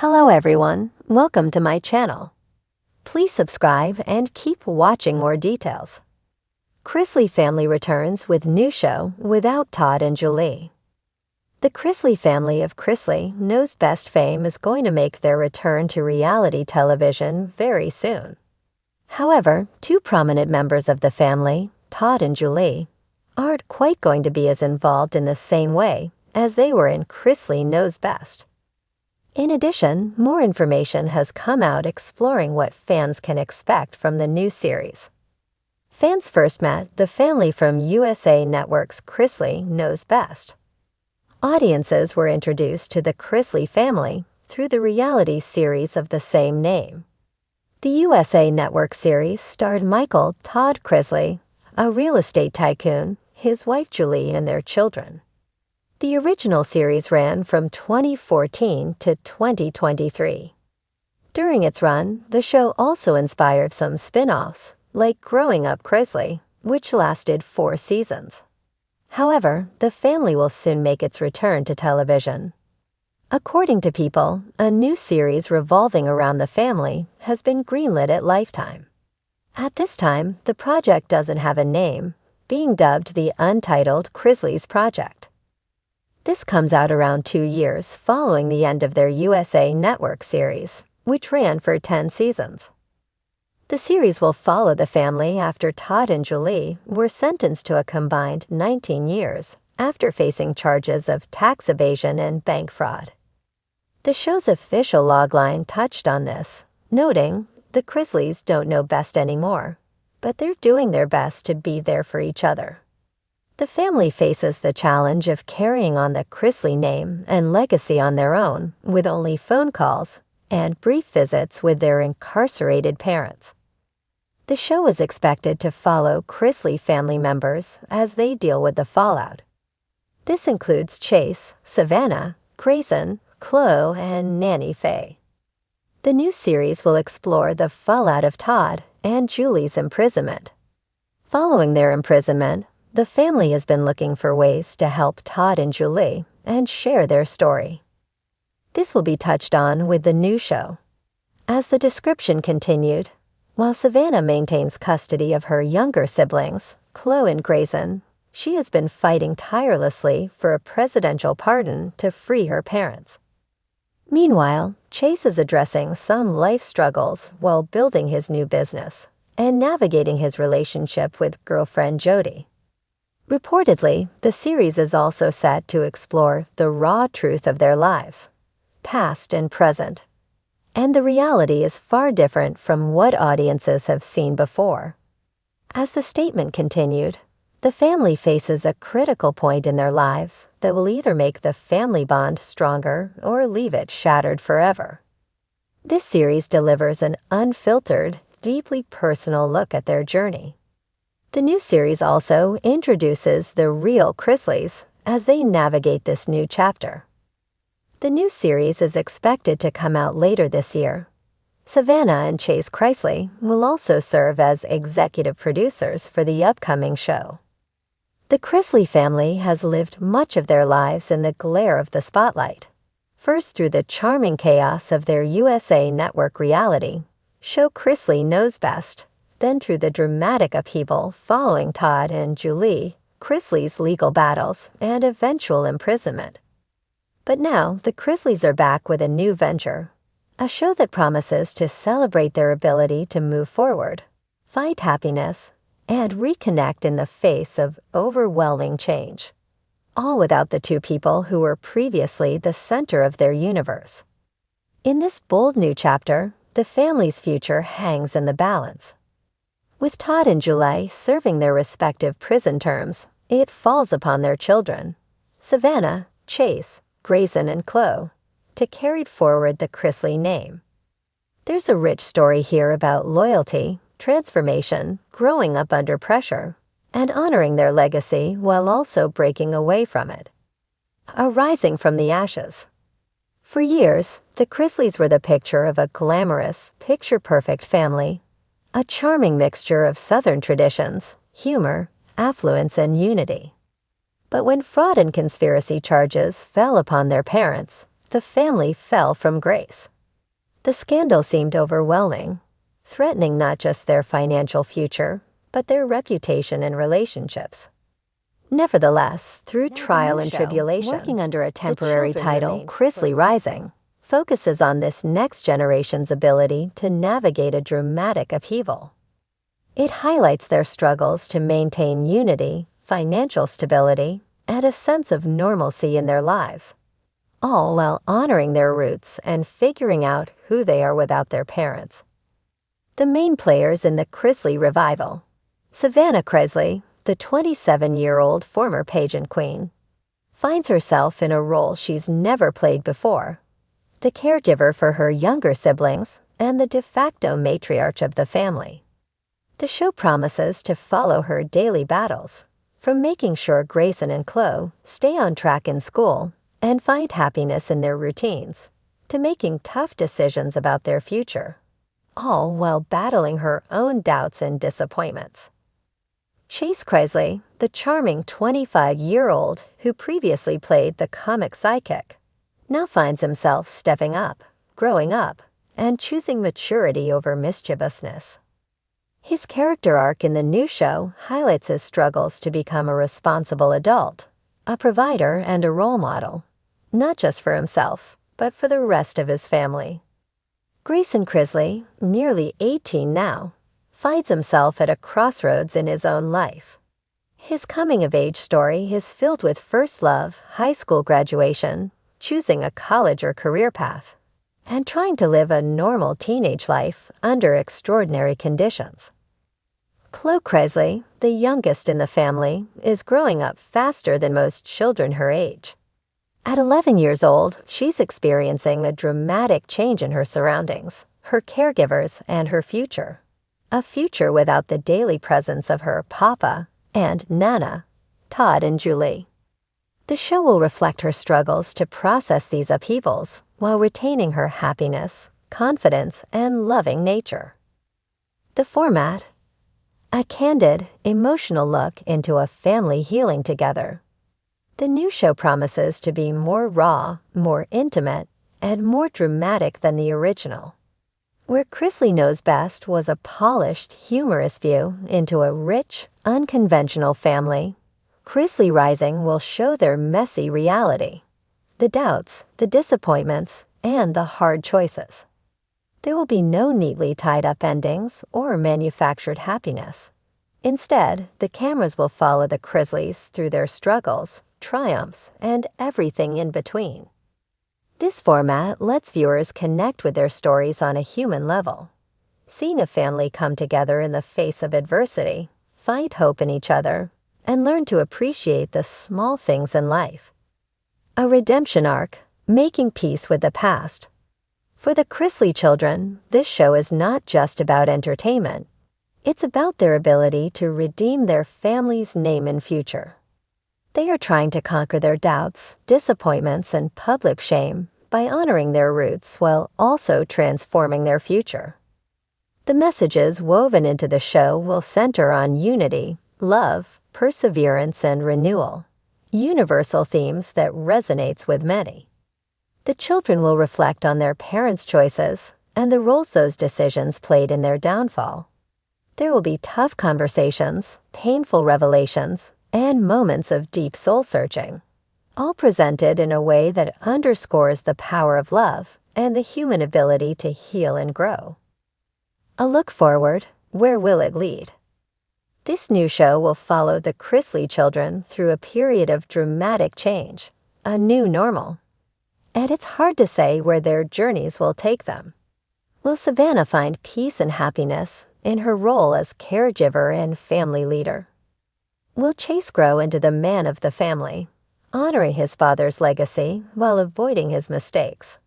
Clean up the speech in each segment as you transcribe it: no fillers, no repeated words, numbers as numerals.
Hello everyone, welcome to my channel. Please subscribe and keep watching more details. Chrisley family returns with new show without Todd and Julie. The Chrisley family of Chrisley Knows Best fame is going to make their return to reality television very soon. However, two prominent members of the family, Todd and Julie, aren't quite going to be as involved in the same way as they were in Chrisley Knows Best. In addition, more information has come out exploring what fans can expect from the new series. Fans first met the family from USA Network's Chrisley Knows Best. Audiences were introduced to the Chrisley family through the reality series of the same name. The USA Network series starred Michael Todd Chrisley, a real estate tycoon, his wife Julie, and their children. The original series ran from 2014 to 2023. During its run, the show also inspired some spin-offs, like Growing Up Chrisley, which lasted 4 seasons. However, the family will soon make its return to television. According to People, a new series revolving around the family has been greenlit at Lifetime. At this time, the project doesn't have a name, being dubbed the Untitled Chrisley's Project. This comes out around 2 years following the end of their USA Network series, which ran for 10 seasons. The series will follow the family after Todd and Julie were sentenced to a combined 19 years after facing charges of tax evasion and bank fraud. The show's official logline touched on this, noting, "The Chrisleys don't know best anymore, but they're doing their best to be there for each other." The family faces the challenge of carrying on the Chrisley name and legacy on their own with only phone calls and brief visits with their incarcerated parents. The show is expected to follow Chrisley family members as they deal with the fallout. This includes Chase, Savannah, Grayson, Chloe, and Nanny Faye. The new series will explore the fallout of Todd and Julie's imprisonment. Following their imprisonment, the family has been looking for ways to help Todd and Julie and share their story. This will be touched on with the new show. As the description continued, while Savannah maintains custody of her younger siblings, Chloe and Grayson, she has been fighting tirelessly for a presidential pardon to free her parents. Meanwhile, Chase is addressing some life struggles while building his new business and navigating his relationship with girlfriend Jody. Reportedly, the series is also set to explore the raw truth of their lives, past and present, and the reality is far different from what audiences have seen before. As the statement continued, the family faces a critical point in their lives that will either make the family bond stronger or leave it shattered forever. This series delivers an unfiltered, deeply personal look at their journey. The new series also introduces the real Chrisleys as they navigate this new chapter. The new series is expected to come out later this year. Savannah and Chase Chrisley will also serve as executive producers for the upcoming show. The Chrisley family has lived much of their lives in the glare of the spotlight, first through the charming chaos of their USA Network reality show Chrisley Knows Best, then through the dramatic upheaval following Todd and Julie Chrisley's legal battles and eventual imprisonment. But now, the Chrisleys are back with a new venture, a show that promises to celebrate their ability to move forward, find happiness, and reconnect in the face of overwhelming change, all without the two people who were previously the center of their universe. In this bold new chapter, the family's future hangs in the balance. With Todd and Julie serving their respective prison terms, it falls upon their children, Savannah, Chase, Grayson, and Chloe, to carry forward the Chrisley name. There's a rich story here about loyalty, transformation, growing up under pressure, and honoring their legacy while also breaking away from it. A rising from the ashes. For years, the Chrisleys were the picture of a glamorous, picture-perfect family, a charming mixture of Southern traditions, humor, affluence, and unity. But when fraud and conspiracy charges fell upon their parents, the family fell from grace. The scandal seemed overwhelming, threatening not just their financial future, but their reputation and relationships. Nevertheless, through trial and tribulation, working under a temporary title, Chrisley Rising focuses on this next generation's ability to navigate a dramatic upheaval. It highlights their struggles to maintain unity, financial stability, and a sense of normalcy in their lives, all while honoring their roots and figuring out who they are without their parents. The main players in the Chrisley revival: Savannah Chrisley, the 27-year-old former pageant queen, finds herself in a role she's never played before, the caregiver for her younger siblings and the de facto matriarch of the family. The show promises to follow her daily battles, from making sure Grayson and Chloe stay on track in school and find happiness in their routines, to making tough decisions about their future, all while battling her own doubts and disappointments. Chase Chrisley, the charming 25-year-old who previously played the comic sidekick, now finds himself stepping up, growing up, and choosing maturity over mischievousness. His character arc in the new show highlights his struggles to become a responsible adult, a provider and a role model, not just for himself, but for the rest of his family. Grayson Chrisley, nearly 18 now, finds himself at a crossroads in his own life. His coming-of-age story is filled with first love, high school graduation, choosing a college or career path, and trying to live a normal teenage life under extraordinary conditions. Chloe Chrisley, the youngest in the family, is growing up faster than most children her age. At 11 years old, she's experiencing a dramatic change in her surroundings, her caregivers, and her future. A future without the daily presence of her papa and nana, Todd and Julie. The show will reflect her struggles to process these upheavals while retaining her happiness, confidence, and loving nature. The format: a candid, emotional look into a family healing together. The new show promises to be more raw, more intimate, and more dramatic than the original. Where Chrisley Knows Best was a polished, humorous view into a rich, unconventional family, Chrisley Rising will show their messy reality, the doubts, the disappointments, and the hard choices. There will be no neatly tied-up endings or manufactured happiness. Instead, the cameras will follow the Chrisleys through their struggles, triumphs, and everything in between. This format lets viewers connect with their stories on a human level, seeing a family come together in the face of adversity, find hope in each other, and learn to appreciate the small things in life. A redemption arc, making peace with the past. For the Chrisley children, this show is not just about entertainment. It's about their ability to redeem their family's name and future. They are trying to conquer their doubts, disappointments, and public shame by honoring their roots while also transforming their future. The messages woven into the show will center on unity, love, perseverance, and renewal, universal themes that resonates with many. The children will reflect on their parents' choices and the roles those decisions played in their downfall. There will be tough conversations, painful revelations, and moments of deep soul-searching, all presented in a way that underscores the power of love and the human ability to heal and grow. A look forward: where will it lead? This new show will follow the Chrisley children through a period of dramatic change, a new normal. And it's hard to say where their journeys will take them. Will Savannah find peace and happiness in her role as caregiver and family leader? Will Chase grow into the man of the family, honoring his father's legacy while avoiding his mistakes?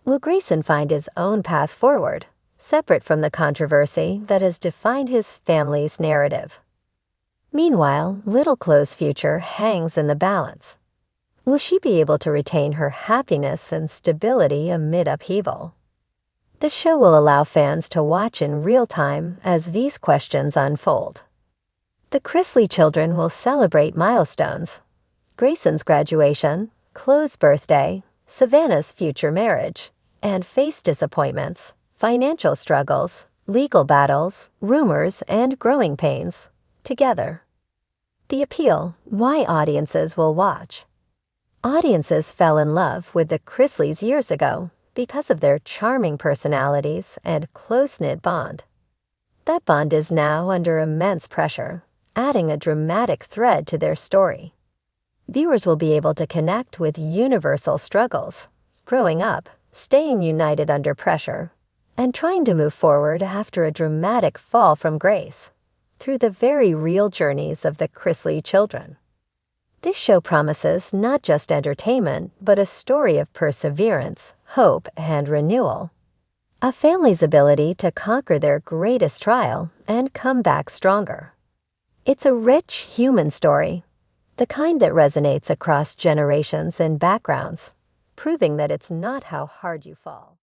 Will Grayson find his own path forward, separate from the controversy that has defined his family's narrative? Meanwhile, little Chloe's future hangs in the balance. Will she be able to retain her happiness and stability amid upheaval? The show will allow fans to watch in real time as these questions unfold. The Chrisley children will celebrate milestones: Grayson's graduation, Chloe's birthday, Savannah's future marriage, and face disappointments, financial struggles, legal battles, rumors, and growing pains, together. The appeal: why audiences will watch. Audiences fell in love with the Chrisleys years ago because of their charming personalities and close-knit bond. That bond is now under immense pressure, adding a dramatic thread to their story. Viewers will be able to connect with universal struggles, growing up, staying united under pressure, and trying to move forward after a dramatic fall from grace, through the very real journeys of the Chrisley children. This show promises not just entertainment, but a story of perseverance, hope, and renewal. A family's ability to conquer their greatest trial and come back stronger. It's a rich human story, the kind that resonates across generations and backgrounds, proving that it's not how hard you fall.